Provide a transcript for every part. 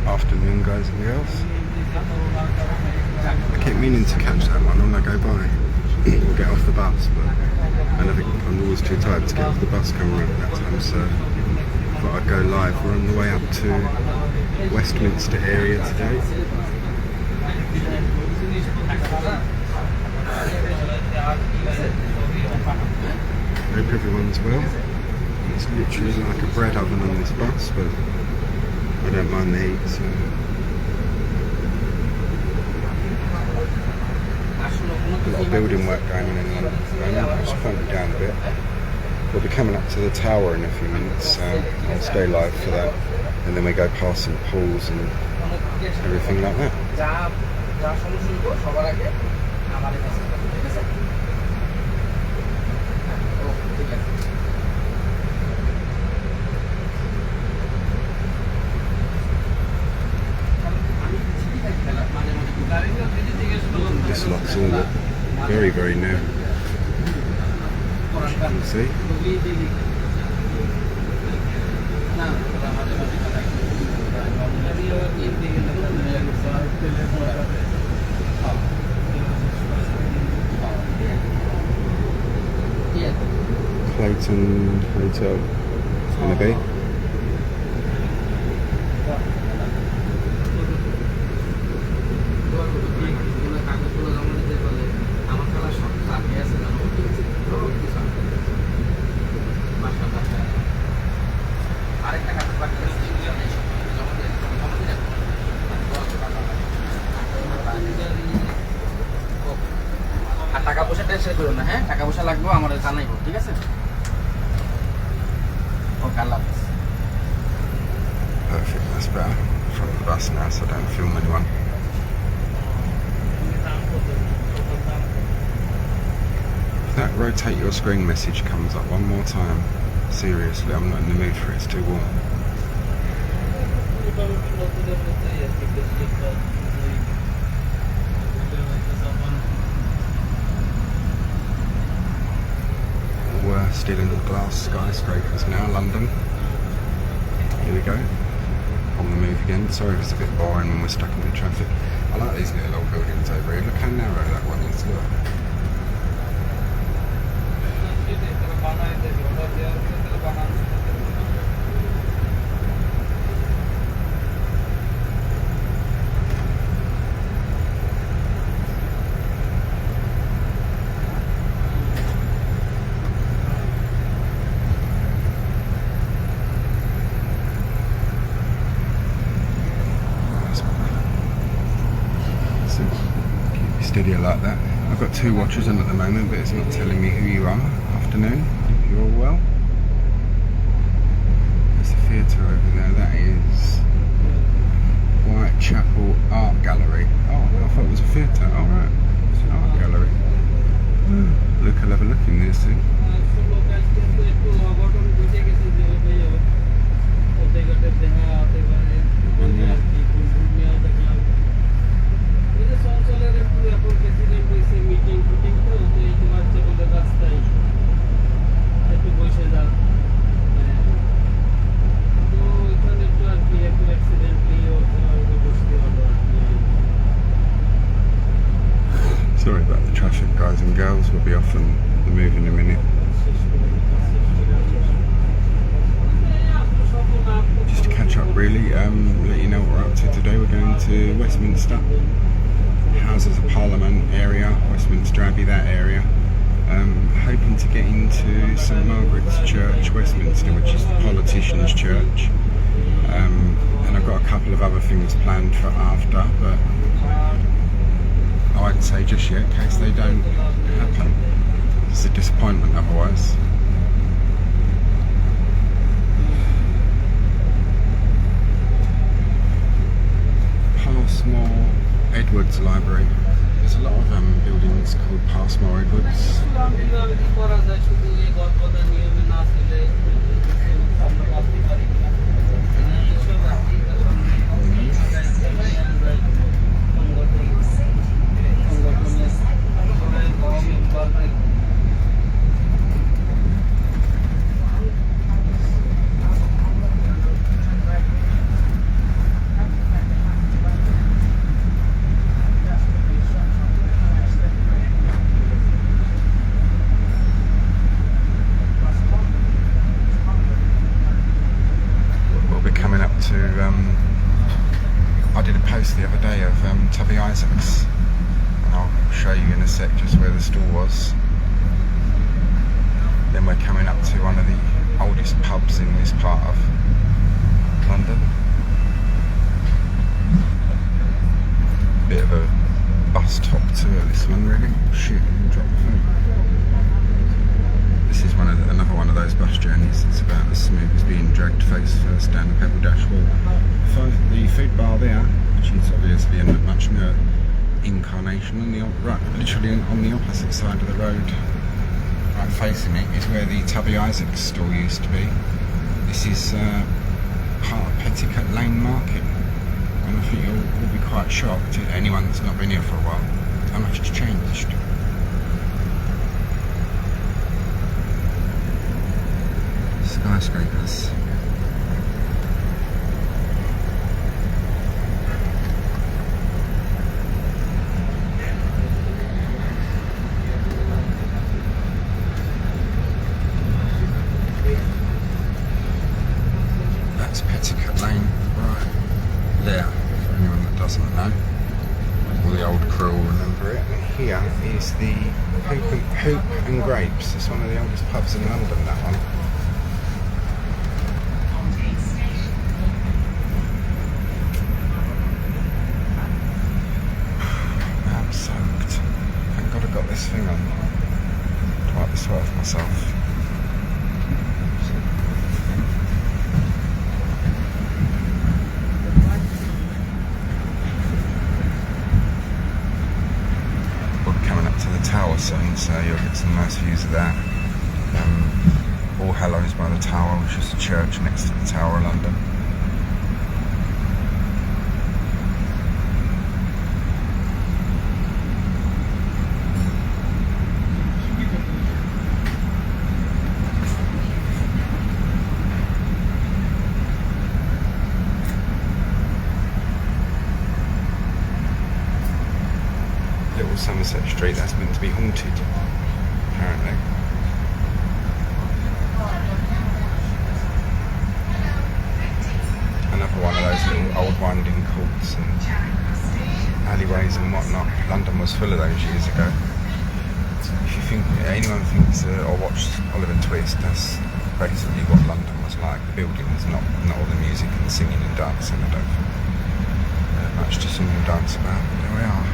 Afternoon, guys and girls. I keep meaning to catch that one when I go by. We'll get off the bus, but I'm always too tired to get off the bus coming around at that time, so I thought I'd go live. We're on the way up to Westminster area today. Hope everyone's well. It's literally like a bread oven on this bus, but I don't mind the heat, so. A lot of building work going on in London at the moment. I'll just point it down a bit. We'll be coming up to the tower in a few minutes. I'll stay live for that, and then we go past St Paul's and everything like that. This lot's all very, very new, as you can see. Clayton Hotel is going to be. টাকা পয়সা tension করো না, হ্যাঁ টাকা পয়সা লাগবে আমাদের জানাইবো, ঠিক আছে? ওকে, আল্লাহ হাফেজ। Perfect, that's better. In front of the bus now so I don't film anyone. If that rotate your screen message comes up one more time, seriously, I'm not in the mood for it, it's too warm. We're still in the glass skyscrapers now, London. Here we go. On the move again. Sorry if it's a bit boring when we're stuck in the traffic. I like these little old buildings over here. Look how narrow that one is. Look. Steadier like that. I've got two watchers on at the moment, but it's not telling me who you are. Afternoon, you're all well. There's a theatre over there. That is Whitechapel Art Gallery. Oh, I thought it was a theatre. Oh right, it's an art gallery. Look, I'll have a look in this thing. Sorry about the traffic, guys and girls. We'll be off and the move in a minute. Just to catch up really, let you know what we're up to today. We're going to Westminster, Houses of Parliament area, Westminster Abbey, that area. Hoping to get into St Margaret's Church, Westminster, which is the politicians' church. And I've got a couple of other things planned for after, but I won't say just yet in case they don't happen. It's a disappointment otherwise. Woods Library. There's a lot of buildings called Passmore Woods. I did a post the other day of Tubby Isacc's, and I'll show you in a sec just where the store was. Then we're coming up to one of the oldest pubs in this part of London. Bit of a bus top tour, this one really. Shit, drop the phone. This is another one of those bus journeys. It's about as smooth as being dragged face first down the Pebble Dash wall. The food bar there, which is obviously a much newer incarnation, on the literally on the opposite side of the road, right facing it, is where the Tubby Isacc store used to be. This is part of Petticoat Lane Market, and I think you'll be quite shocked, anyone that's not been here for a while, how much it's changed. Skyscrapers. That's Petticoat Lane right there, for anyone that doesn't know. All the old crew will remember it. And here is the Hoop and Grapes. It's one of the oldest pubs in London, that one. I'm soaked. Thank God I got this thing on. Wipe the sweat off myself. Tower soon, so you'll get some nice views of that. All Hallows by the Tower, which is a church next to the Tower of London. Somerset Street, that's meant to be haunted, apparently. Another one of those little old winding courts and alleyways and whatnot. London was full of those years ago. If you think anyone thinks or watched Oliver Twist, that's basically what London was like. The buildings, not all the music and singing and dancing. I don't think much to sing and dance about. But there we are.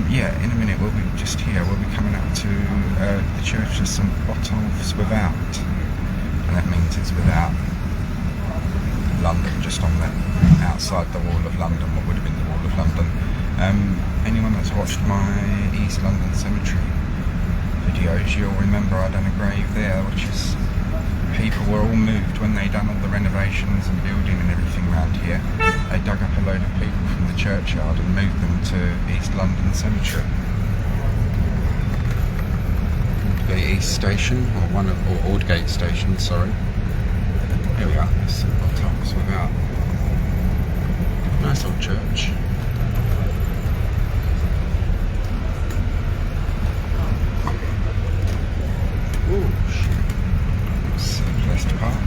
Yeah, in a minute we'll be just here. We'll be coming up to the church of St Botolph's without, and that means it's without London, just on the outside the wall of London, what would have been the wall of London. Anyone that's watched my East London Cemetery videos, you'll remember I done a grave there, which is, people were all moved when they done all the renovations and building and everything around here. They dug up a load of people from the churchyard and moved them to East London Cemetery. Aldgate East Station, or Aldgate Station, sorry. Here we are, St Botolph's without. Nice old church. Ooh, shit. It's a place to park.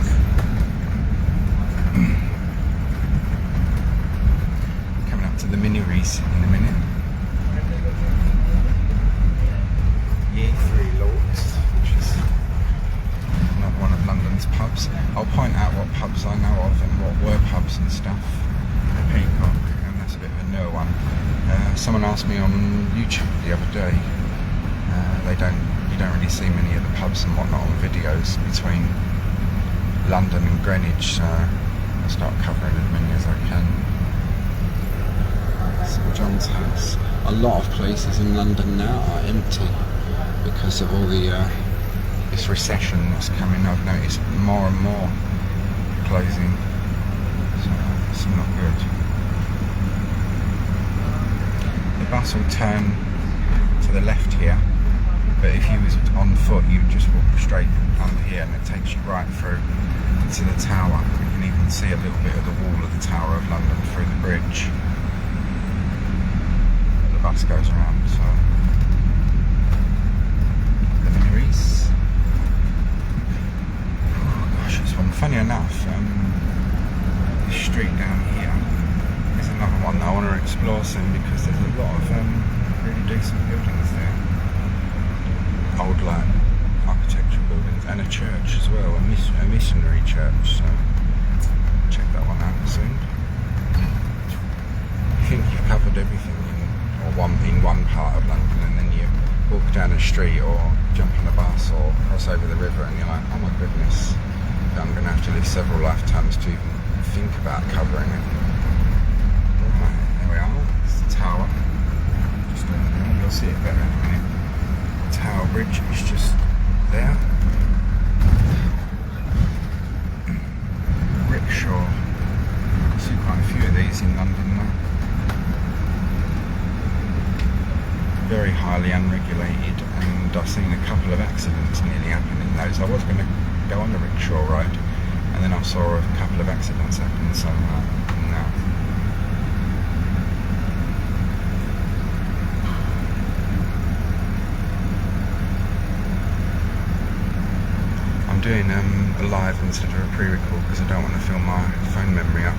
Coming up to the Minories in a minute. Ye Three Lords, which is another one of London's pubs. I'll point out what pubs I know of and what were pubs and stuff. The Petticoat, and that's a bit of a newer one. Someone asked me on YouTube the other day. You don't really see many of the pubs and whatnot on videos between London and Greenwich, so I'll start covering as many as I can. St John's House. A lot of places in London now are empty because of all the this recession that's coming. I've noticed more and more closing, so it's not good. The bus will turn to the left here, but if you was on foot you would just walk straight under here and it takes you right through to the tower. You can even see a little bit of the wall of the Tower of London through the bridge. The bus goes around, so the Minories. Oh gosh, it's one. Funny enough, this street down here is another one that I want to explore soon because there's a lot of really decent buildings there. Old like architectural buildings and a church as well, a missionary church, so check that one out soon. You think you've covered everything in one part of London, and then you walk down a street or jump on a bus or cross over the river and you're like, oh my goodness, I'm going to have to live several lifetimes to even think about covering it. Right, there we are, it's the tower. Just over there, you'll see it better in a minute. The Tower Bridge is just there. Rickshaw. I see quite a few of these in London now. Very highly unregulated, and I've seen a couple of accidents nearly happen in those. I was going to go on the rickshaw ride, and then I saw a couple of accidents happen, so no. I'm doing a live instead of a pre-record because I don't want to fill my phone memory up.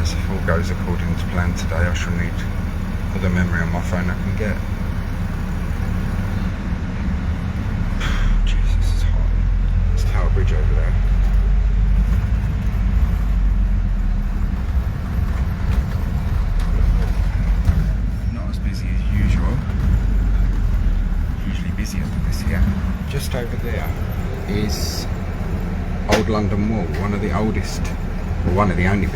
As if all goes according to plan today, I shall need all the memory on my phone I can get. Jesus, it's hot. There's Tower Bridge over there. Not as busy as usual. Usually busier than this here. Just over there is Old London Wall, one of the oldest, well, one of the only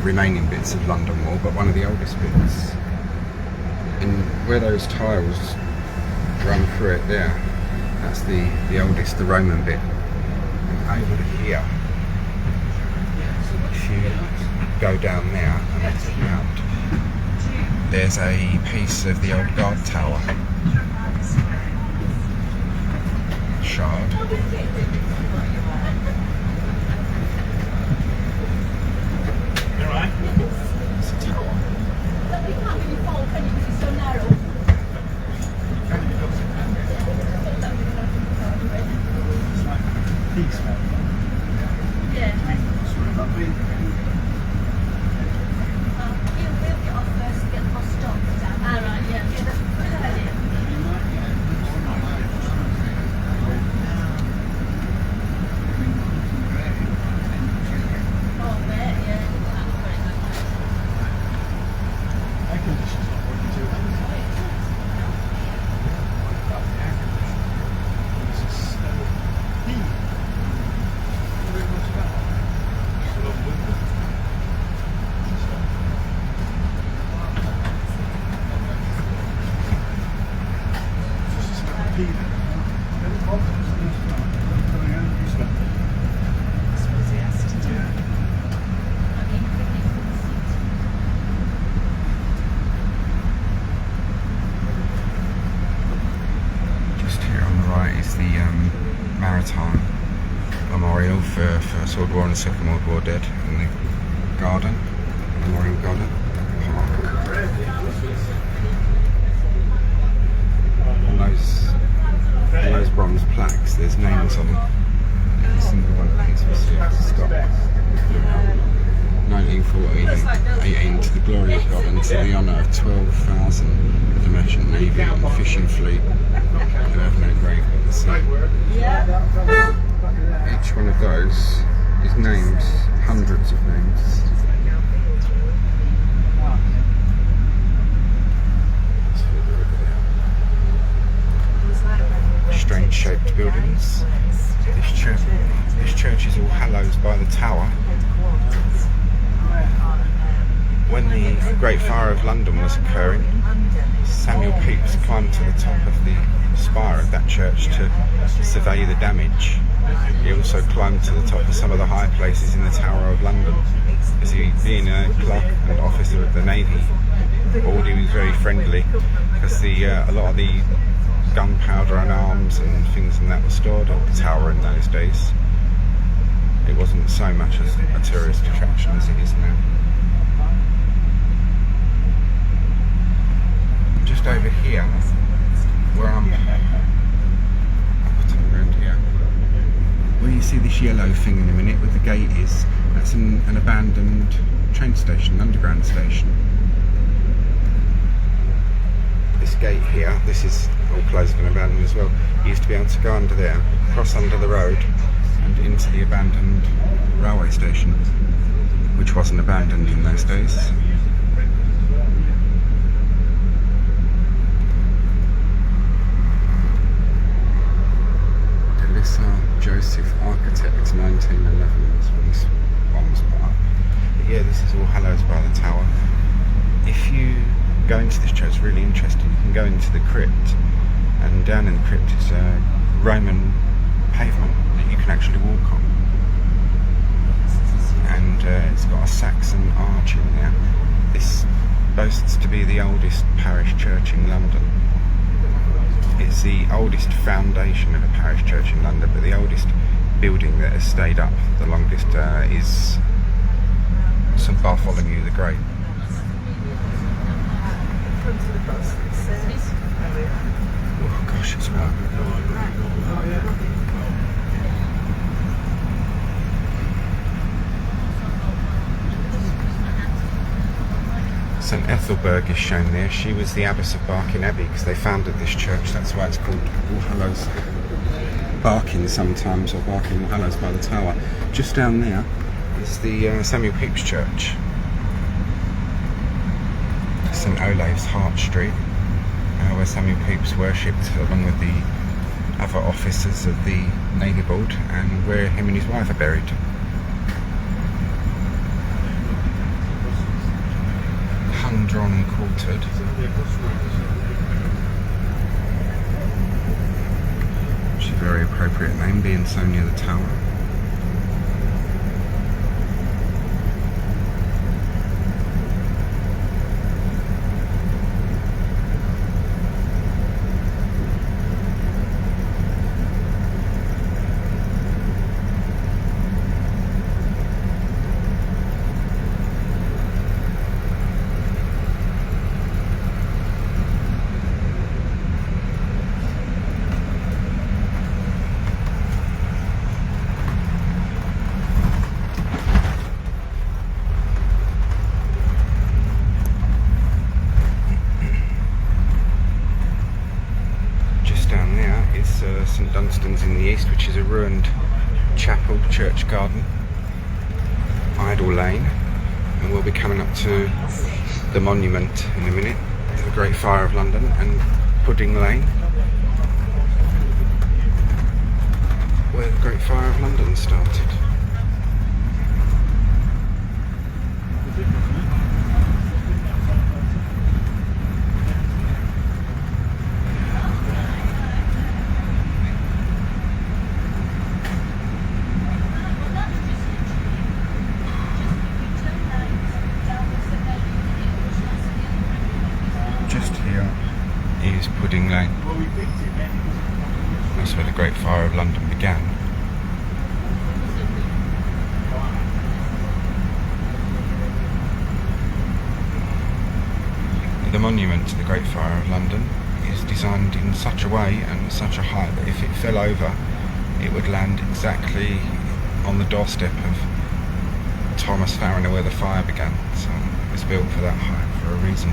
remaining bits of London Wall, but one of the oldest bits. And where those tiles run through it there, that's the oldest, the Roman bit. And over here, if you go down there and it's round, there's a piece of the old guard tower. Shard. You're right. It's a tower. But you can't really fold, can you? Because it's so narrow. It's like peace, Yeah. We'll get off first and get the bus stopped down. Ah, right, yeah. Yeah, that's a good idea. Oh, there, yeah. That's very good. air conditioning's not working too well. It's just heat. Very much better. It's a lot of window. It's just like heat. Any problems? Coming out, you spent. I suppose he has to do. Yeah. I mean, Just here on the right is the Maritime Memorial for First World War and Second World War dead, and the garden, Memorial Garden. On those bronze plaques, there's names on them. Every single one of these was Scott. 1914, to the glory of God and to the honour of 12,000 of the Merchant Navy and the Fishing Fleet who have no grave but the sea. Each one of those is named, hundreds of names. Strange shaped buildings. This church is All Hallows by the Tower. when the Great Fire of London was occurring, Samuel Pepys climbed to the top of the spire of that church to survey the damage. He also climbed to the top of some of the high places in the Tower of London, as he, being a clerk and officer of the Navy Board, he was very friendly, because a lot of the gunpowder and arms and things and that were stored at the tower in those days. It wasn't so much as a tourist attraction as it is now. Just over here, where I'm around here, where you see this yellow thing in a minute with the gate is, that's an abandoned train station, an underground station. This gate here, this is all closed and abandoned as well. You used to be able to go under there, cross under the road and into the abandoned railway station, which wasn't abandoned in those days. Joseph Architect, 1911, that's when this one was put up. But yeah, this is All Hallows by the Tower. If you go into this church, it's really interesting. You can go into the crypt, and down in the crypt is a Roman pavement that you can actually walk on. And it's got a Saxon arch in there. This boasts to be the oldest parish church in London. It's the oldest foundation of a parish church in London, but the oldest building that has stayed up the longest is St Bartholomew the Great. Oh gosh, it's warm. St Ethelberg is shown there. She was the abbess of Barking Abbey, because they founded this church. That's why it's called All Hallows Barking sometimes, or Barking All Hallows by the Tower. Just down there is the Samuel Pepys Church, St Olave's Hart Street, where Samuel Pepys worshipped along with the other officers of the Navy Board, and where him and his wife are buried. Drawn and quartered. Which is a very appropriate name, being so near the tower. St Dunstan's in the east, which is a ruined chapel, church garden, Idle Lane, and we'll be coming up to the monument in a minute, the Great Fire of London, and Pudding Lane, where the Great Fire of London started. Pudding Lane. That's where the Great Fire of London began. The monument to the Great Fire of London is designed in such a way and such a height that if it fell over, it would land exactly on the doorstep of Thomas Farrier where the fire began. So it was built for that height for a reason.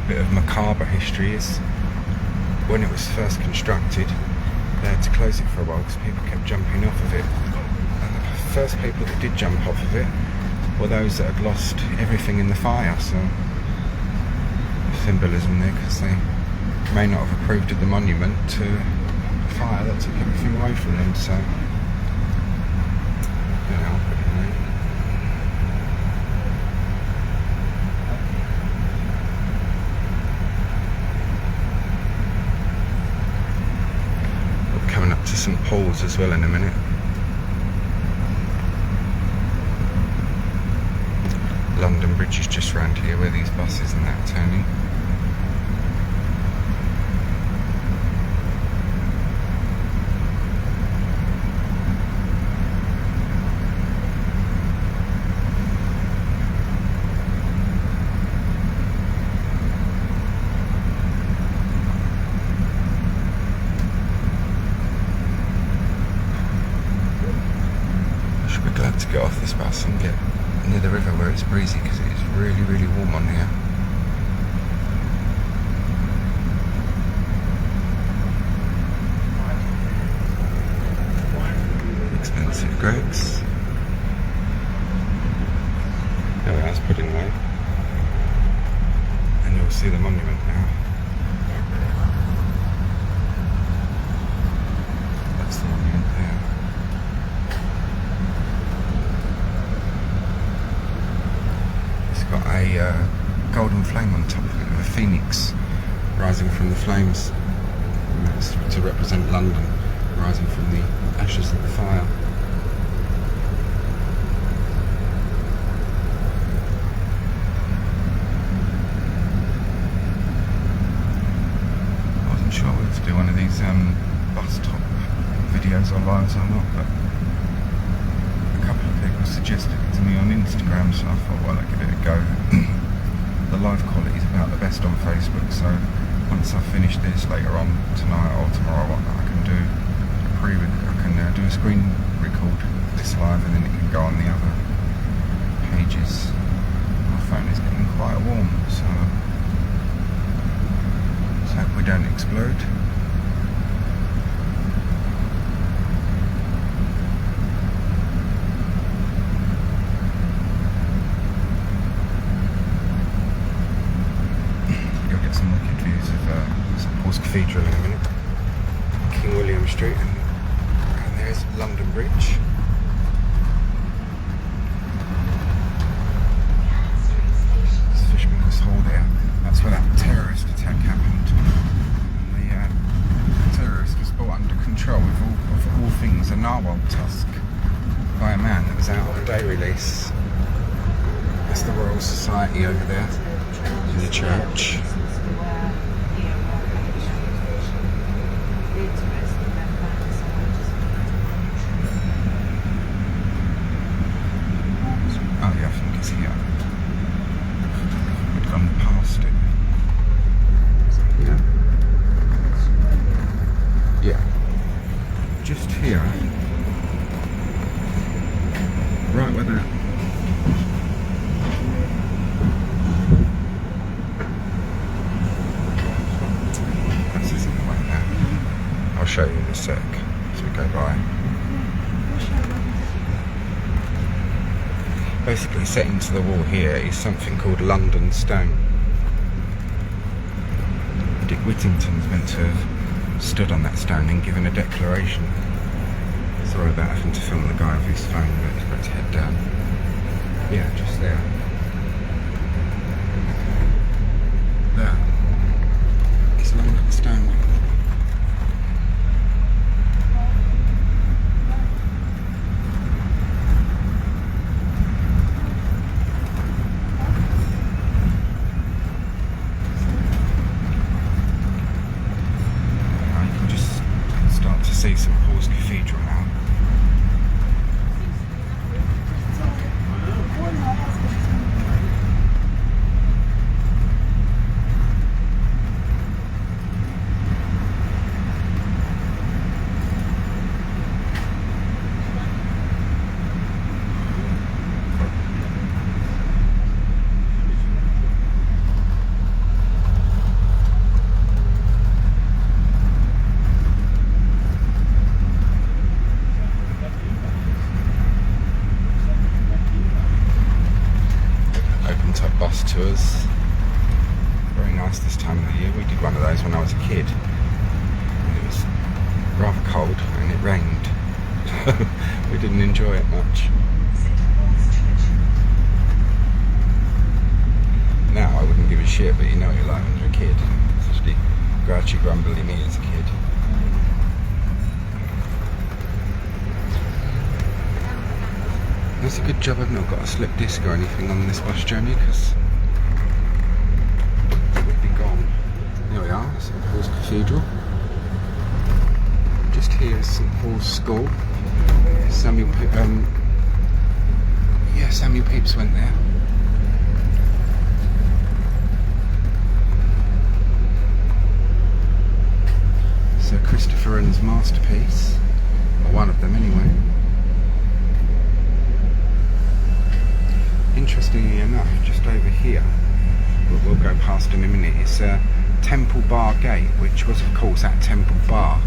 Bit of macabre history is when it was first constructed, they had to close it for a while because people kept jumping off of it, and the first people that did jump off of it were those that had lost everything in the fire. So symbolism there, because they may not have approved of the monument to a fire that took everything away from them. So Yeah, I'll put it in there. We're coming up to St Paul's as well in a minute. London Bridge is just round here where these buses and that are turning. I should be glad to get off this bus and get near the river where it's breezy, because it is really, really warm on here. Expensive Greggs. There we are, it's putting away. And you'll see the monument now. That's the monument there. Got a golden flame on top of it, a phoenix rising from the flames. And that's to represent London rising from the ashes of the fire. I wasn't sure whether to do one of these bus top videos or lives or not, but a couple of people suggested it to me on Instagram, so I thought, well, I'll give it a go. The live quality is about the best on Facebook, so once I've finished this later on tonight or tomorrow, I can do do a screen record this live, and then it can go on the other pages. My phone is getting quite warm, so let's hope we don't explode. Cathedral in a minute. King William Street, and there's London Bridge. There's Fisherman's Hall there. That's where that terrorist attack happened. And the terrorist was brought under control of all things, a narwhal tusk, by a man that was out on a day release. That's the Royal Society over there in the church. Right with that. This isn't the way there. I'll show you in a sec as we go by. Basically set into the wall here is something called London Stone. Dick Whittington's meant to have stood on that stone and given a declaration. Sorry about having to film the guy with his phone, but he's got his head down. Yeah, just there. There. It's London Stone. Now you can just start to see St Paul's Cathedral now. Bus tours. Very nice this time of the year. We did one of those when I was a kid. And it was rather cold and it rained. we didn't enjoy it much. Now I wouldn't give a shit, but you know what you're like when you're a kid, especially grouchy, grumbly me as a kid. It's a good job I've not got a slip disc or anything on this bus journey, because it would be gone. Here we are, St Paul's Cathedral. Just here is St Paul's School. Samuel Pepys went there. Sir Christopher Wren's masterpiece, or one of them anyway. Interestingly enough, just over here, we'll go past in a minute, it's Temple Bar Gate, which was of course at Temple Bar,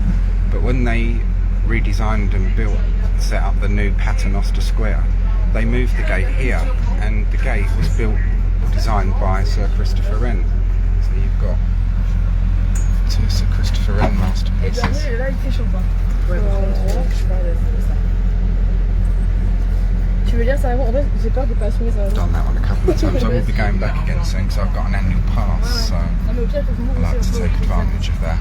but when they redesigned and built, set up the new Paternoster Square, they moved the gate here, and the gate was built, designed by Sir Christopher Wren. So you've got two Sir Christopher Wren masterpieces. Tu veux lire ça avant? En fait, j'ai peur de pas assumer ça. Done that one a couple of times. I will be going back again soon because I've got an annual pass, so I like to take advantage of that,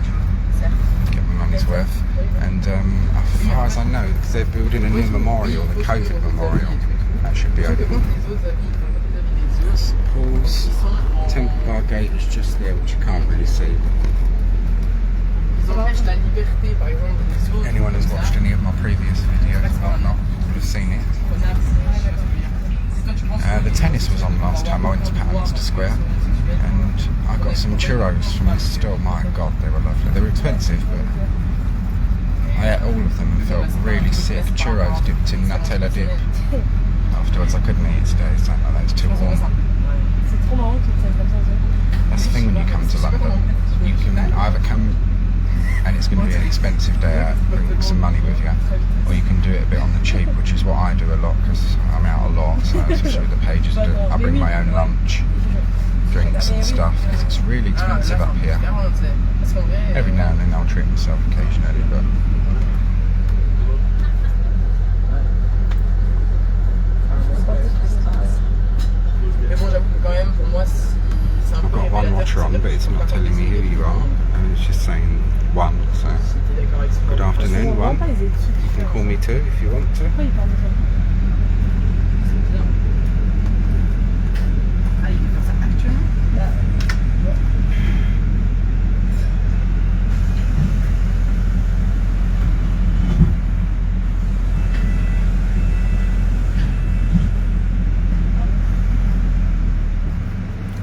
get my money's worth. And as far as I know, because they're building a new memorial, the COVID memorial, that should be open. St Paul's Temple Bar Gate is just there, which you can't really see. Anyone who's watched any of my previous videos or not would have seen it. The tennis was on last time I went to Paternoster Square, and I got some churros from this store. My god, they were lovely. They were expensive, but I ate all of them and felt really sick. Churros dipped in Nutella dip. Afterwards I couldn't eat it today, so that was too warm. That's the thing when you come to London, you can either come and it's going to be an expensive day out, bring some money with you, or you can do it a bit on the cheap, which is what I do a lot because I'm out a lot, so especially with the pages, I bring my own lunch, drinks and stuff, because it's really expensive up here. Every now and then I'll treat myself occasionally, but I've got one watcher on, but it's not telling me who you are, and it's just saying one, so good afternoon, one. You can call me two if you want to.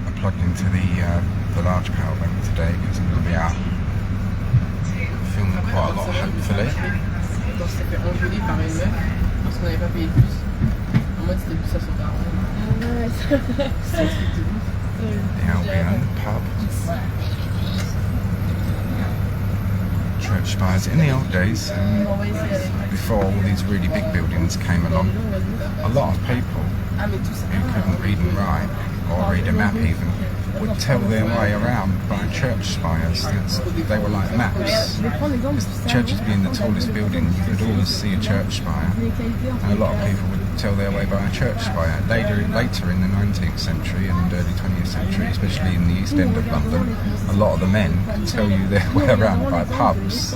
I plugged into the large power bank today because I'm going to be out filming quite a lot, hopefully. The Albion pub. Church spires. In the old days, before all these really big buildings came along, a lot of people who couldn't read and write, or read a map even, would tell their way around by church spires. They were like maps. Churches being the tallest building, you could always see a church spire, and a lot of people would tell their way by a church spire. Later in the 19th century and early 20th century, especially in the East End of London, a lot of the men could tell you their way around by pubs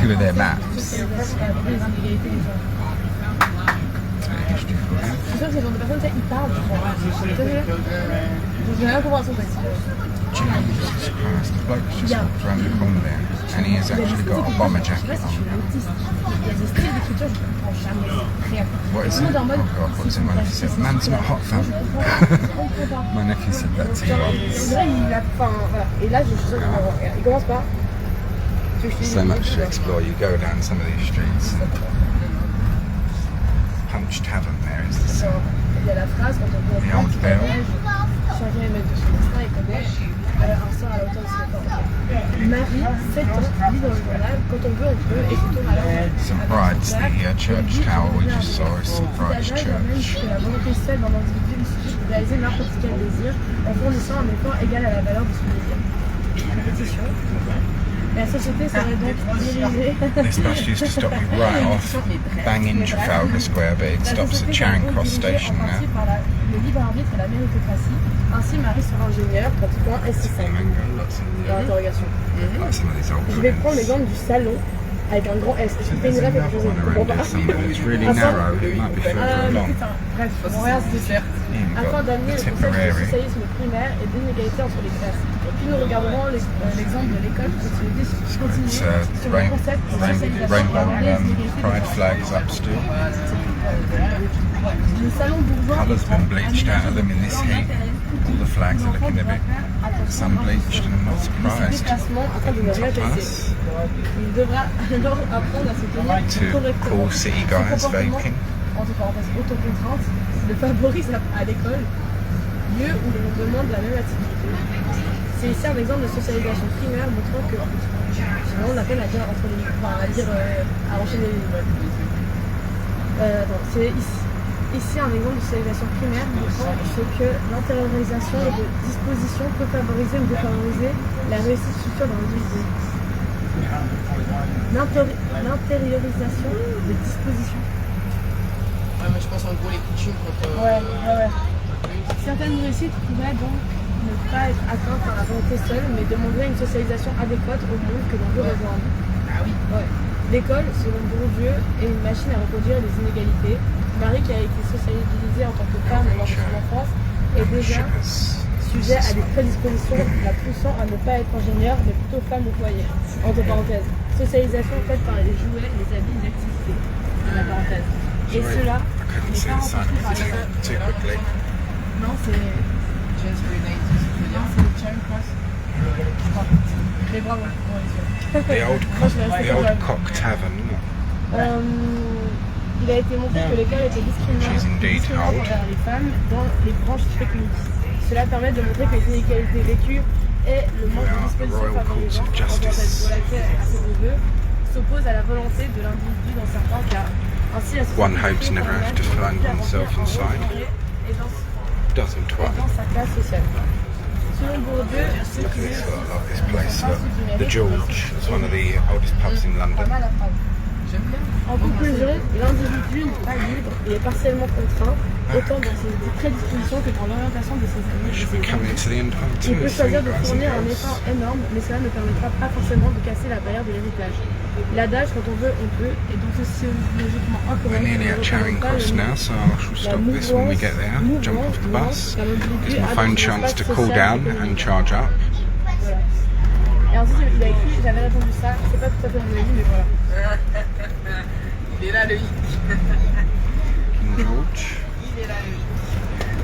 with their maps. C'est sûr que ces genre de personnes, ils parlent, je crois. J'ai rien compris à son texte. Jesus Christ, the bloke's just walked around the corner there, and he has actually got a bomber jacket on. What is it? Oh god, what is it? My nephew said, man's not hot, fam. My nephew said that to you once. Et là, je suis sûre qu'il commence par. So much to explore. You go down some of these streets. Punch Tavern there is the same. The old bell. Chacun met dessus l'instant et connaît un sort à la hauteur de ses temps. Marie, 7 ans, lit dans le journal, quand on peut, et plutôt à l'heure. St Bride's, the church tower we just saw is St Bride's Church. La volonté seule d'un individu suffit pour réaliser n'importe quel désir en fournissant un effort égal à la valeur de son désir. Répétition. La société serait donc dirigée. This bus used to stop you right off, bang in Trafalgar Square, but it La stops at société Charing serait donc Cross dirigée Station en partie now. par le libre arbitre et la méritocratie. Ainsi, Marie sera ingénieure, pratiquant SI5. Flamingo, lots in Dans l'interrogation. like some of these old Je vais prendre buildings. l'exemple du salon avec un grand S. Est-ce que There's c'est là quelque another chose one que je comprends around pas? there somewhere that's really Ah, ça narrow. It might be further along. Putain, bref, on regarde ce que c'est. You've Afin got d'amener the le concept de Tipperary. socialisme primaire et d'inégalité entre les classes. Puis nous regarderons l'exemple de l'école continuer It's sur le rain, concept de rain, socialisation rainbow et d'inégalité des pride classes. flags up still. Le salon bourgeois Colour's been bleached out of them in this heat. All the flags are looking a bit sun bleached, and I'm not de ses surprised. déplacements afin de ne rien casser. Us, Il devra alors apprendre à se tenir two correctement. cool city Ce guys comportement, vaping. entre parenthèses, autocontrinte, le favorise à l'école, lieu où l'on demande la même attitude. C'est ici un exemple de socialisation primaire montrant que sinon on appelle à dire entre les lignes, enfin à enchaîner les lignes. Attends, c'est ici un exemple de socialisation primaire montrant ce que l'intériorisation de dispositions peut favoriser ou défavoriser la réussite future d'un individu. L'intériorisation de dispositions. Ouais, mais je pense en gros les coutumes contre. Ouais. Certaines réussites pourraient donc ne pas être atteintes par la volonté seule, mais demander une socialisation adéquate au monde que l'on veut rejoindre. Ah oui. Ouais. L'école, selon Bourdieu, est une machine à reproduire les inégalités. Marie, qui a été socialisée en tant que femme lors de son enfance, est déjà Shippers. sujet à des prédispositions la poussant à ne pas être ingénieure, mais plutôt femme au foyer. Entre parenthèses. Socialisation faite par les jouets, les habits, les activités. La parenthèse. Et Sorry, cela I couldn't n'est see pas the sign rencontré par les... too quickly. Non, c'est... Just for United, je veux dire. C'est le Charing Cross. Je crois. Mais bravo. Ouais, The old, Moi, je l'ai resté the old comme Cock Tavern. il a été montré que l'école était She's indeed discriminante old. envers les femmes dans les branches techniques. Cela permet de montrer que les inégalités vécues et le manque de disposition Royal Courts favorisant of Justice. de laquelle à ses neveux s'oppose à la volonté de l'individu dans certains cas. Ainsi, la société One hopes to never have to find oneself inside. et dans Doesn't one? sa classe sociale. Selon Bourdieu, ce Look at qui this, est look, this place. Look. The George. It's one of the oldest pubs in pas London. mal à prendre. J'aime bien. En conclusion, l'individu n'est pas libre et est partiellement contraint, autant dans ses prédispositions que dans l'orientation de ses amis. Should be coming to the end point Il too peut soon, choisir de guys and fournir un girls. effort énorme, mais cela ne permettra pas forcément de casser la barrière de l'héritage. L'adage quand on veut, on peut, est donc sociologiquement We're incorrect. nearly at Charing Cross now, so I shall stop this when we get there. Jump off the bus. Gives my phone chance to cool down and charge up. Voilà. Et ensuite, il a écrit, j'avais répondu ça, c'est pas tout à fait mon avis, mais voilà. Il est là le hic. King George. Il est là le hic.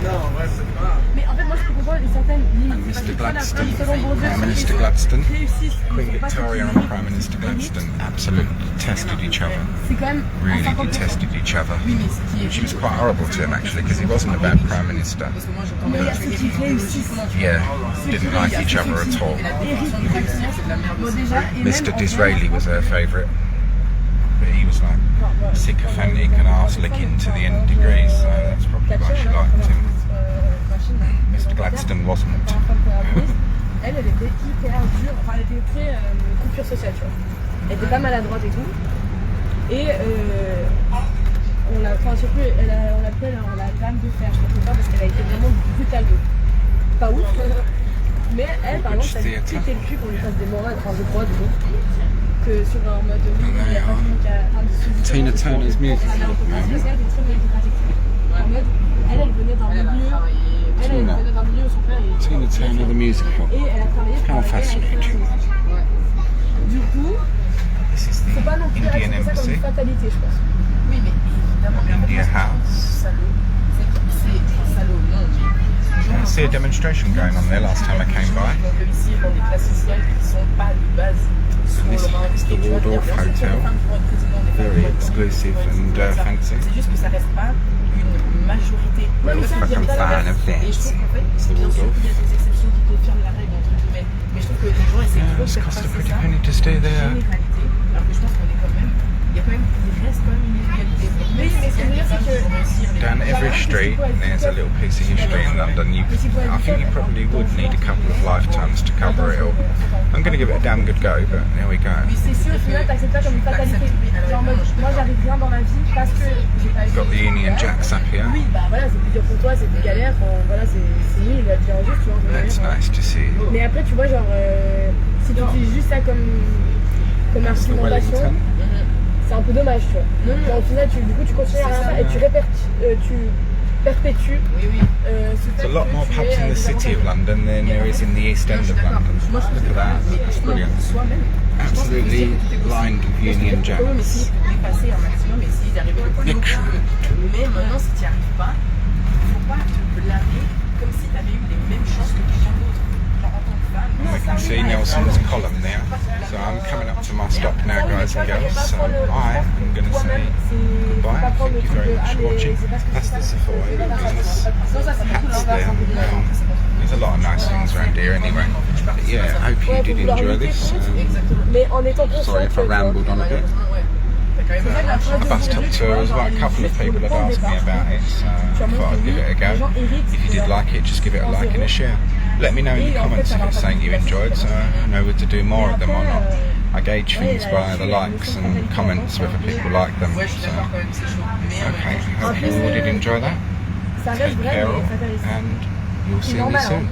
Non, ouais, c'est pas. Mais en fait, moi je peux comprendre une certaine limite. And Parce Mr que toi, la Gladstone, femme, selon Bourdieu, Prime ceux Minister qui Gladstone, réussissent, ils Queen sont pas Victoria ceux and qui Prime Minister Gladstone absolutely detested each other. C'est quand même Really 50%. detested each other. Oui, mais ce qui est. She was quite horrible to him actually because he wasn't a bad Prime Minister. Parce que moi j'entends Mais il y a tu ceux es qui réussissent. comment tu Yeah, vois. didn't like each other at all. Et la définition de réussir, c'est de la merde Bon, aussi. déjà, et même Mr en Disraeli was her favourite, but he was like sycophantic and arse licking to the nth degree, so that's probably why she liked him. Mr Gladstone wasn't. Elle était hyper dure, enfin elle était très coupure sociale, tu vois. Elle était pas maladroite et tout. Et on l'a, enfin surtout, on l'appelle la dame de fer, je sais pas, parce qu'elle a été vraiment brutale de pas ouf. Mais elle, par exemple, elle pétait le cul qu'on lui fasse des morales, enfin je crois, du coup. Que sur un mode de il y a pas de truc à. Tina Turner's music. Parce qu'elle était très méritocratique. En mode, elle venait d'un milieu. Elle venait d'un milieu où son père est. Tina Turner, the musical. Et elle a travaillé pour How la guerre fascinating. Du coup, This is faut pas non plus the Indian accepter ça comme une Embassy. fatalité, je pense. Oui, mais évidemment. India House. Salaud. C'est un salaud, non, mais. I see a demonstration going on there last time I came by. Donc ici, dans des classes sociales qui ne sont pas de base sous This le rang. is the Waldorf Hotel. Very exclusive and fancy. C'est juste que ça reste pas une majorité. Non, mais ça, Fucking j'aime pas fan of Et je this. trouve qu'en fait, It's the bien sûr Waldorf. qu'il y a des exceptions qui confirment la règle, entre guillemets. Mais je trouve que les gens essaient trop de It's faire cost a passer pretty ça penny to stay there. généralité, alors que je pense qu'on est quand même, il reste quand même une inégalité. Oui, mais ce que je veux dire, c'est que Down every street there's a little piece of history in London. I think you probably would need a couple of lifetimes to cover it all. I'm going to give it a damn good go, but there we go. C'est sûr, au final, t'acceptes pas comme une fatalité. Genre, en mode, moi, j'arrive bien dans la vie parce que j'ai pas eu. Got the Union Jacks up here. Oui, bah voilà, c'est plus dur pour toi, c'est plus galère. Enfin, voilà, c'est nul, il va te dire juste, tu vois. That's nice to see. Mais après, tu vois, genre, si tu utilises juste ça comme The argumentation, Wellington. c'est un peu dommage, tu vois. Genre, au final, du coup, tu continues à rien faire et tu perpétues. There's a lot more pubs in the city of London than there is in the East End of London. Look at that, that's brilliant. Absolutely lined with Union Jacks. Dépasser un maximum, essayer d'arriver le plus haut que tu peux. Mais maintenant, si tu n'y arrives pas, il ne faut pas te blâmer comme si tu avais eu les mêmes chances que quelqu'un d'autre. Genre en tant que femme. We can see Nelson's column there. So I'm coming up to my stop now, guys and girls. So I am going to say goodbye. Thank you very much for watching. That's the Savoy. There's hats there. There's a lot of nice things around here anyway. But yeah, I hope you did enjoy this. Mais en étant conscient. Sorry if I rambled on a bit. A bus top tour as well. A couple of people had asked me about it, so I thought I'd give it a go. If you did like it, just give it a like and a share. Let me know in the comments if it's something you enjoyed, so I know whether to do more of them or not. I gauge things by the likes and comments, whether people like them. So, okay, hope you all did enjoy that. Take care all, and you'll see me soon.